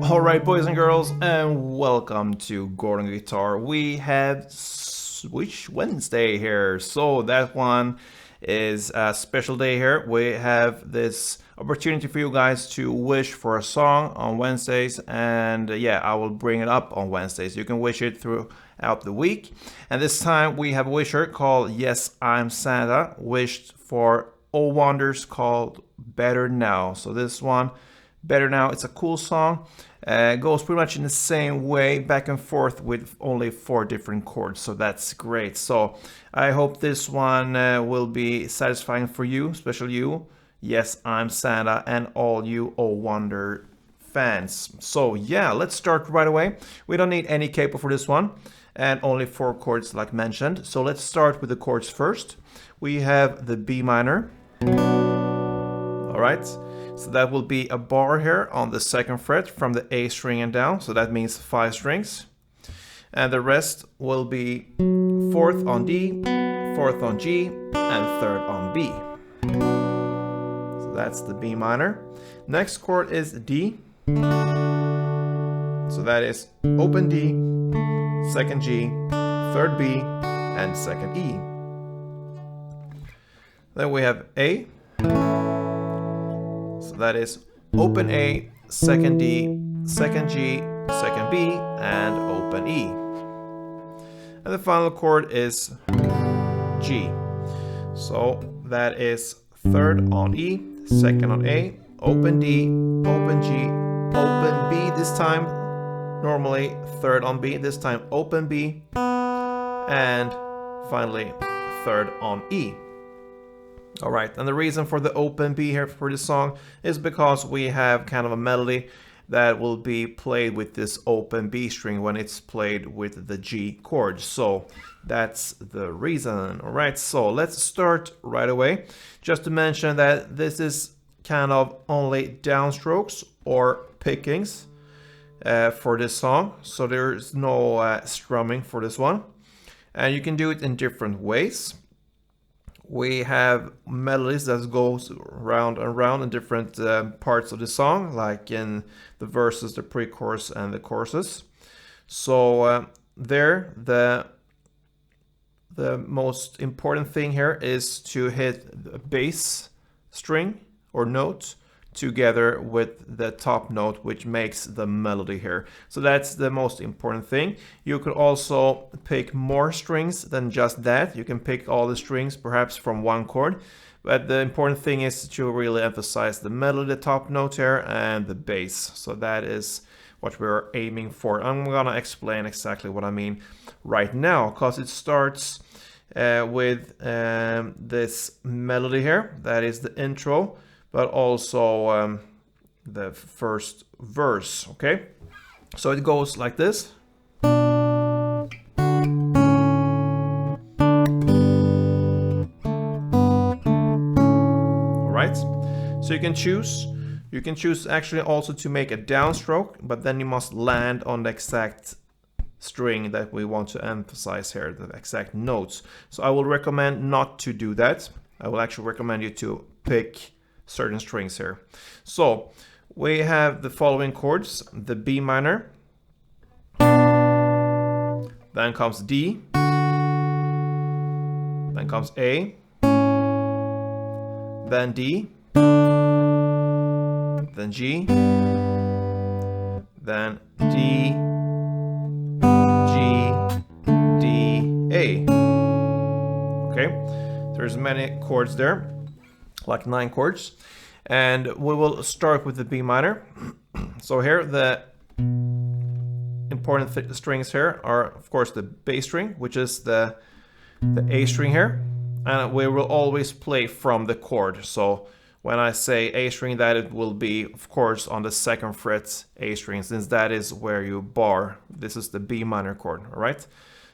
Alright, boys and girls, and welcome to Gordon Guitar. We have Switch Wednesday here, so that one is a special day here. We have this opportunity for you guys to wish for a song on Wednesdays, and yeah, I will bring it up on Wednesdays. You can wish it throughout the week, and this time we have a wisher called Yes, I'm Santa, wished for Oh Wonders called Better Now. So this one, Better Now, it's a cool song. Goes pretty much in the same way, back and forth with only 4 different chords, so that's great. So I hope this one will be satisfying for you, especially you. Yes, I'm Santa, and all you Oh Wonder fans. So yeah, let's start right away. We don't need any capo for this one, and only 4 chords like mentioned. So let's start with the chords first. We have the B minor. All right. So that will be a bar here on the 2nd fret from the A string and down. So that means 5 strings. And the rest will be 4th on D, 4th on G, and 3rd on B. So that's the B minor. Next chord is D. So that is open D, 2nd G, 3rd B, and 2nd E. Then we have A. So that is open A, 2nd D, 2nd G, 2nd B, and open E. And the final chord is G. So that is 3rd on E, 2nd on A, open D, open G, open B this time, normally 3rd on B, this time open B, and finally 3rd on E. Alright, and the reason for the open B here for this song is because we have kind of a melody that will be played with this open B string when it's played with the G chord. So that's the reason. Alright, so let's start right away. Just to mention that this is kind of only downstrokes or pickings for this song. So there's no strumming for this one. And you can do it in different ways. We have melodies that goes round and round in different parts of the song, like in the verses, the pre-chorus, and the choruses. So there, the most important thing here is to hit the bass string or note together with the top note, which makes the melody here. So that's the most important thing. You could also pick more strings than just that. You can pick all the strings perhaps from one chord, but the important thing is to really emphasize the melody, the top note here, and the bass. So that is what we're aiming for. I'm gonna explain exactly what I mean right now, because it starts with this melody here. That is the intro, but also the first verse, okay? So it goes like this. All right, so you can choose actually also to make a downstroke, but then you must land on the exact string that we want to emphasize here, the exact notes. So I will recommend not to do that. I will actually recommend you to pick certain strings here. So we have the following chords: the B minor, then comes D, then comes A, then D, then G, then D, G, D, A. Okay, there's many chords there, like 9 chords, and we will start with the B minor. So here the important strings here are of course the bass string, which is the A string here, and we will always play from the chord. So when I say A string, that it will be of course on the 2nd fret A string, since that is where you bar. This is the B minor chord. All right,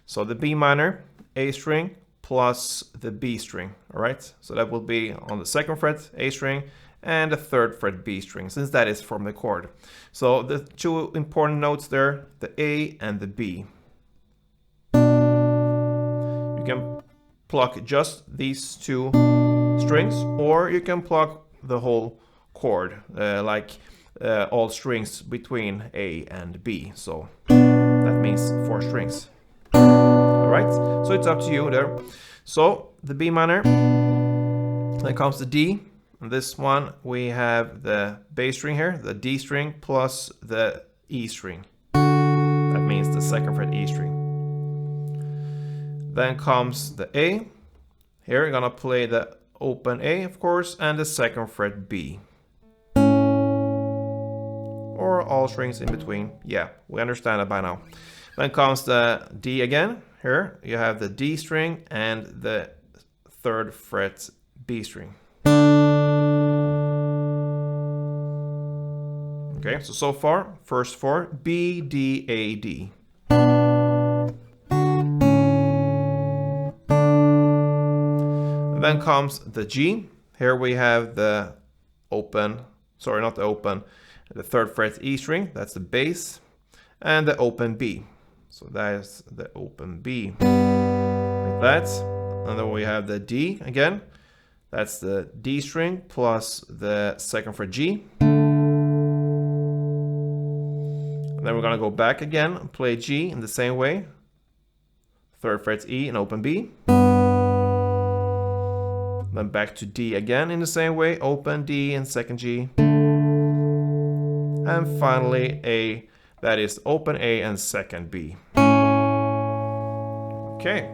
so the B minor, A string, plus the B string. All right, so that will be on the 2nd fret A string and the 3rd fret B string, since that is from the chord. So the 2 important notes there, the A and the B. You can pluck just these 2 strings, or you can pluck the whole chord, like all strings between A and B. So that means 4 strings. All right, so it's up to you there. So the B minor, then comes the D. And this one we have the bass string here, the D string plus the E string. That means the 2nd fret E string. Then comes the A. Here you're gonna play the open A, of course, and the 2nd fret B. Or all strings in between. Yeah, we understand it by now. Then comes the D again. Here you have the D string and the 3rd fret B string. Okay, so far, first 4, B, D, A, D. And then comes the G. Here we have the open, sorry, not the open, the 3rd fret E string, that's the bass, and the open B. So that is the open B, like that. And then we have the D again. That's the D string plus the 2nd fret G. And then we're gonna go back again and play G in the same way. 3rd fret E and open B. Then back to D again in the same way, open D and 2nd G. And finally A, that is open A and 2nd B. Okay.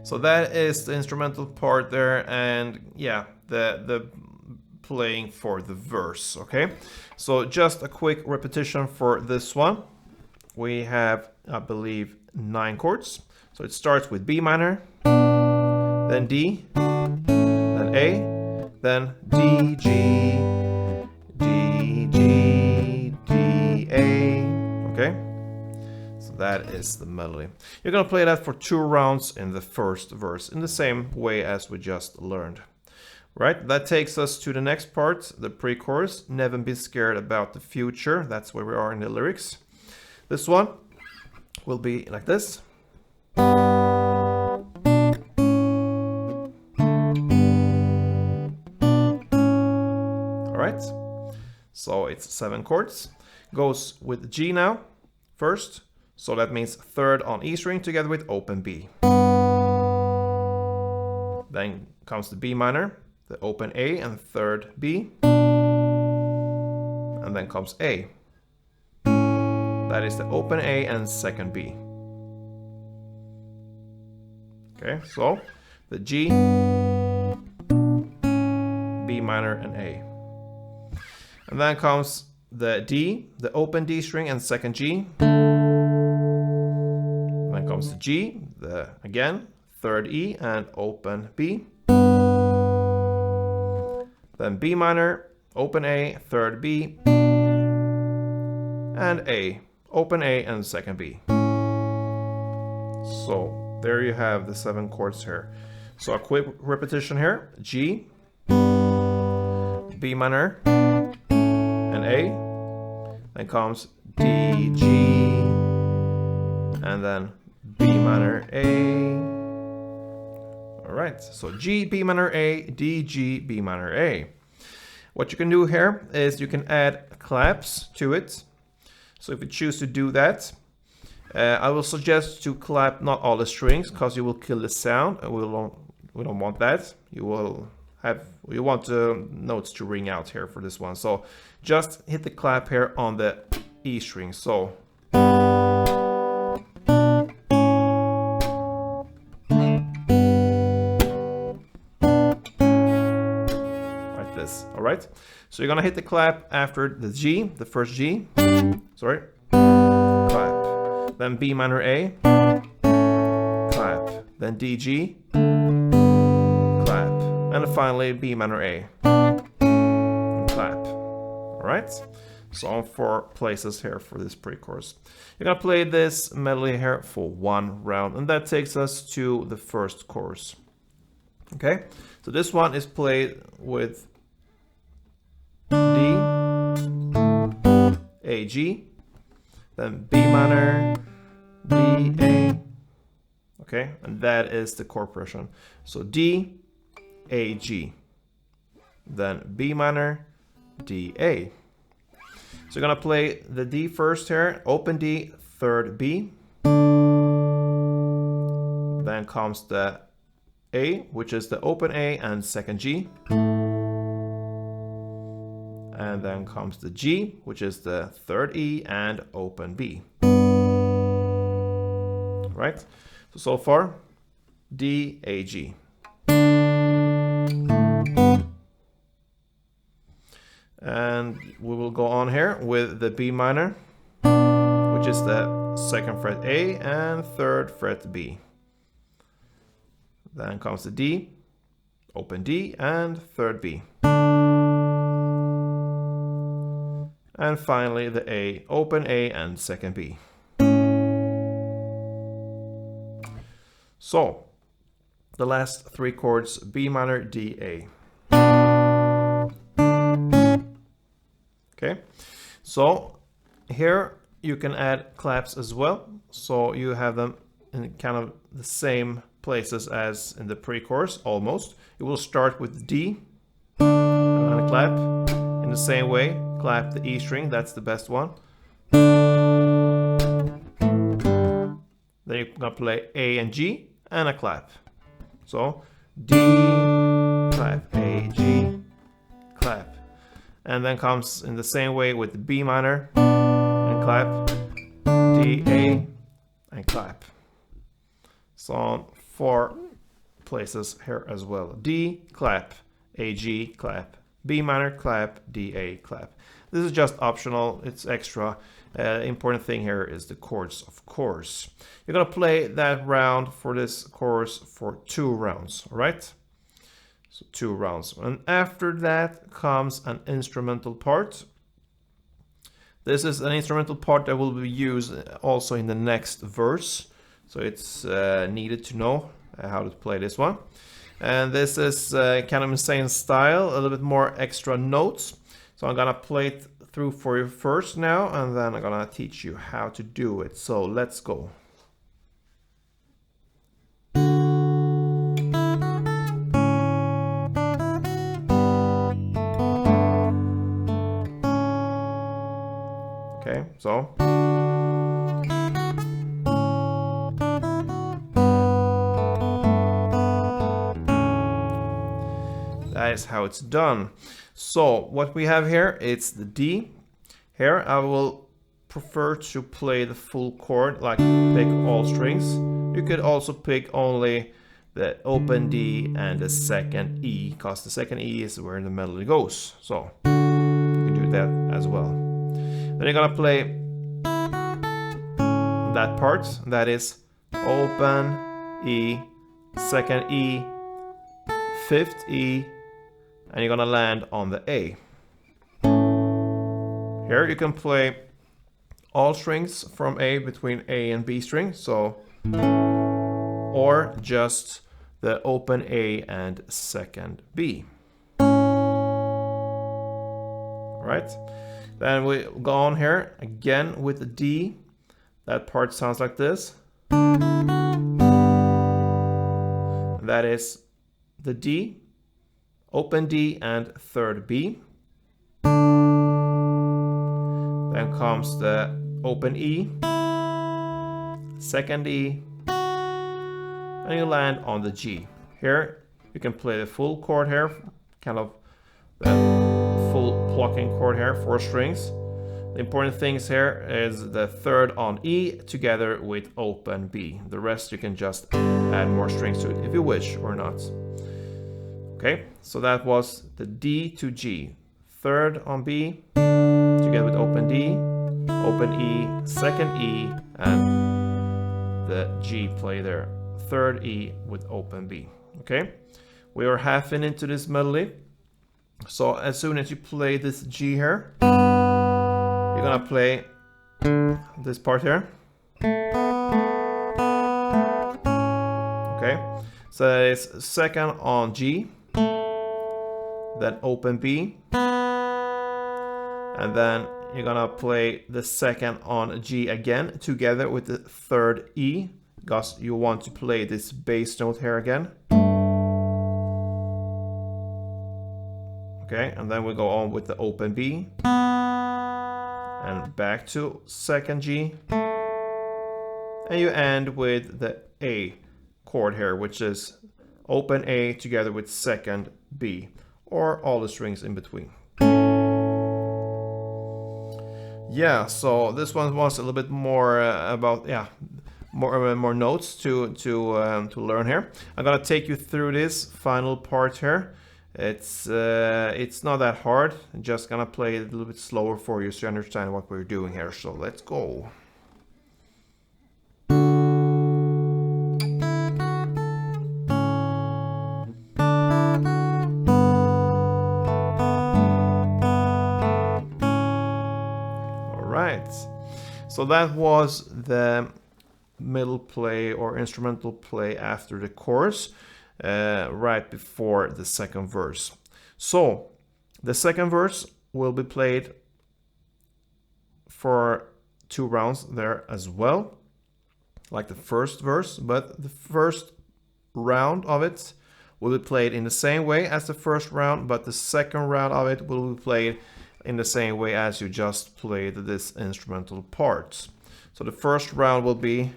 So that is the instrumental part there, and yeah, the playing for the verse, okay? So just a quick repetition for this one. We have, I believe, 9 chords. So it starts with B minor, then D, then A, then D, G, D, G, D, A, okay? So that is the melody. You're gonna play that for 2 rounds in the first verse, in the same way as we just learned. Right, that takes us to the next part, the pre-chorus. Never be scared about the future. That's where we are in the lyrics. This one will be like this. Alright, so it's 7 chords. Goes with G now, first. So that means 3rd on E string together with open B. Then comes the B minor, the open A and 3rd B. And then comes A. That is the open A and 2nd B. Okay, so the G, B minor and A. And then comes the D, the open D string and 2nd G. Then comes the G, the again 3rd E and open B. Then B minor, open A, 3rd B, and A, open A and 2nd B. So there you have the 7 chords here. So a quick repetition here: G, B minor, and A. Then comes D, G, and then B minor, A. All right, so G, B minor, A, D, G, B minor, A. What you can do here is you can add claps to it. So if you choose to do that, I will suggest to clap not all the strings, because you will kill the sound, and we don't want that. You want the notes to ring out here for this one. So just hit the clap here on the E string. So like this. All right. So you're gonna hit the clap after the G, the first G. Sorry. Clap. Then B minor A. Clap. Then D G. Clap. And finally B minor A. Clap. All right. So on 4 places here for this pre-chorus. You're gonna play this melody here for 1 round, and that takes us to the first chorus. Okay. So this one is played with D, A, G, then B minor, D, A. Okay, and that is the chord progression. So D, A, G, then B minor, D, A. So you're gonna play the D first here, open D, third B. Then comes the A, which is the open A and second G. And then comes the G, which is the third E and open B. Right? So far, D, A, G. And we will go on here with the B minor, which is the second fret A and third fret B. Then comes the D, open D and third B. And finally the A, open A and second B. So, the last three chords, B minor, D, A. Okay, so here you can add claps as well. So you have them in kind of the same places as in the pre-chorus, almost. You will start with D and clap in the same way. Clap the E string, that's the best one. Then you're gonna play A and G and a clap. So D, clap, A, G, clap. And then comes in the same way with the B minor and clap, D, A, and clap. So on 4 places here as well. D, clap, A, G, clap, B minor, clap, D, A, clap. This is just optional, it's extra. Important thing here is the chords, of course. You're gonna play that round for this chorus for 2 rounds, all right? So 2 rounds. And after that comes an instrumental part. This is an instrumental part that will be used also in the next verse. So it's needed to know how to play this one. And this is kind of insane style, a little bit more extra notes. So I'm gonna play it through for you first now, and then I'm gonna teach you how to do it. So let's go. Okay, so. That is how it's done. So what we have here, it's the D. Here I will prefer to play the full chord, like pick all strings. You could also pick only the open D and the second E, because the second E is where the melody goes. So you can do that as well. Then you're gonna play that part, that is open E, second E, fifth E, and you're gonna land on the A. Here you can play all strings from A between A and B string, so, or just the open A and second B. Right? Then we go on here again with the D. That part sounds like this. That is the D, open D and third B. Then comes the open E, second E, and you land on the G. Here you can play the full chord here, kind of the full plucking chord here, 4 strings. The important things here is the third on E together with open B. The rest you can just add more strings to it if you wish or not. Okay, so that was the D to G. Third on B together with open D, open E, second E, and the G play there. Third E with open B. Okay, we are half into this melody. So as soon as you play this G here, you're gonna play this part here. Okay, so it's second on G, then open B, and then you're gonna play the second on G again together with the third E, because you want to play this bass note here again. Okay, and then we go on with the open B, then back to second G, and you end with the A chord here, which is open A together with second B, or all the strings in between. Yeah, so this one was a little bit more about, yeah, more notes to learn here. I'm gonna take you through this final part here. It's not that hard. I'm just gonna play it a little bit slower for you so you understand what we're doing here. So let's go. So that was the middle play or instrumental play after the chorus, right before the second verse. So the second verse will be played for 2 rounds there as well, like the first verse, but the first round of it will be played in the same way as the first round, but the second round of it will be played in the same way as you just played this instrumental parts. So the first round will be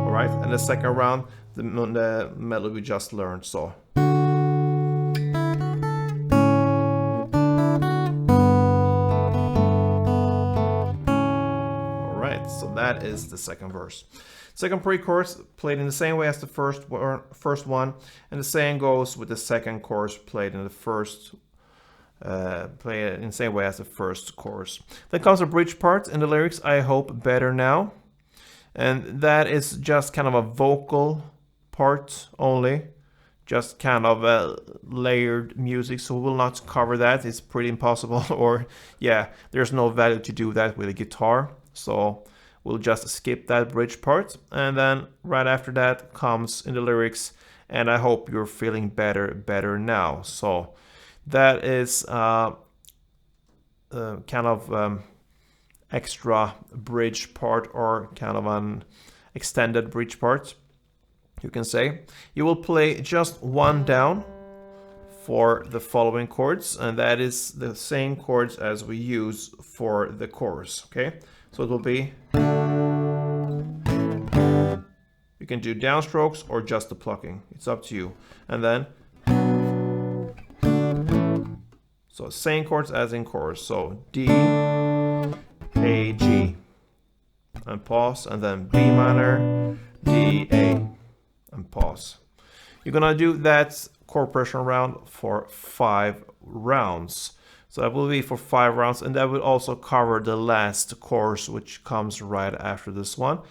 alright, and the second round, the melody we just learned. So alright, so that is the second verse. Second pre-chorus played in the same way as the first one, and the same goes with the second chorus played in the first, played in the same way as the first chorus. Then comes a bridge part in the lyrics, I hope better now, and that is just kind of a vocal part only, just kind of a layered music, so we will not cover that. It's pretty impossible, or yeah, there's no value to do that with a guitar, so we'll just skip that bridge part, and then right after that comes in the lyrics, and I hope you're feeling better now. So that is kind of extra bridge part, or kind of an extended bridge part, you can say. You will play just 1 down for the following chords, and that is the same chords as we use for the chorus, okay? So it will be, you can do downstrokes or just the plucking, it's up to you. And then, so same chords as in chorus, so D, A, G, and pause, and then B minor, D, A, and pause. You're gonna do that chord progression round for 5 rounds. So that will be for 5 rounds, and that will also cover the last chorus, which comes right after this one.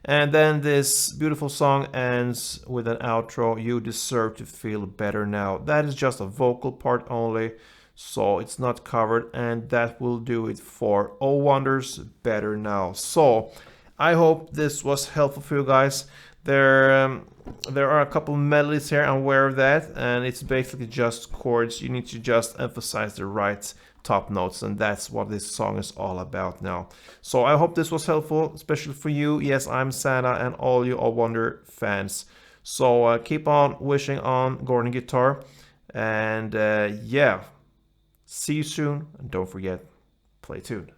And then this beautiful song ends with an outro, You Deserve to Feel Better Now. That is just a vocal part only, so it's not covered, and that will do it for Oh Wonders Better Now. So I hope this was helpful for you guys. There are a couple melodies here, I'm aware of that, and it's basically just chords. You need to just emphasize the right top notes, and that's what this song is all about now. So I hope this was helpful, especially for you. Yes, I'm Santa and all you Oh Wonder fans. So keep on wishing on Gordon Guitar, and yeah, see you soon, and don't forget, play tuned.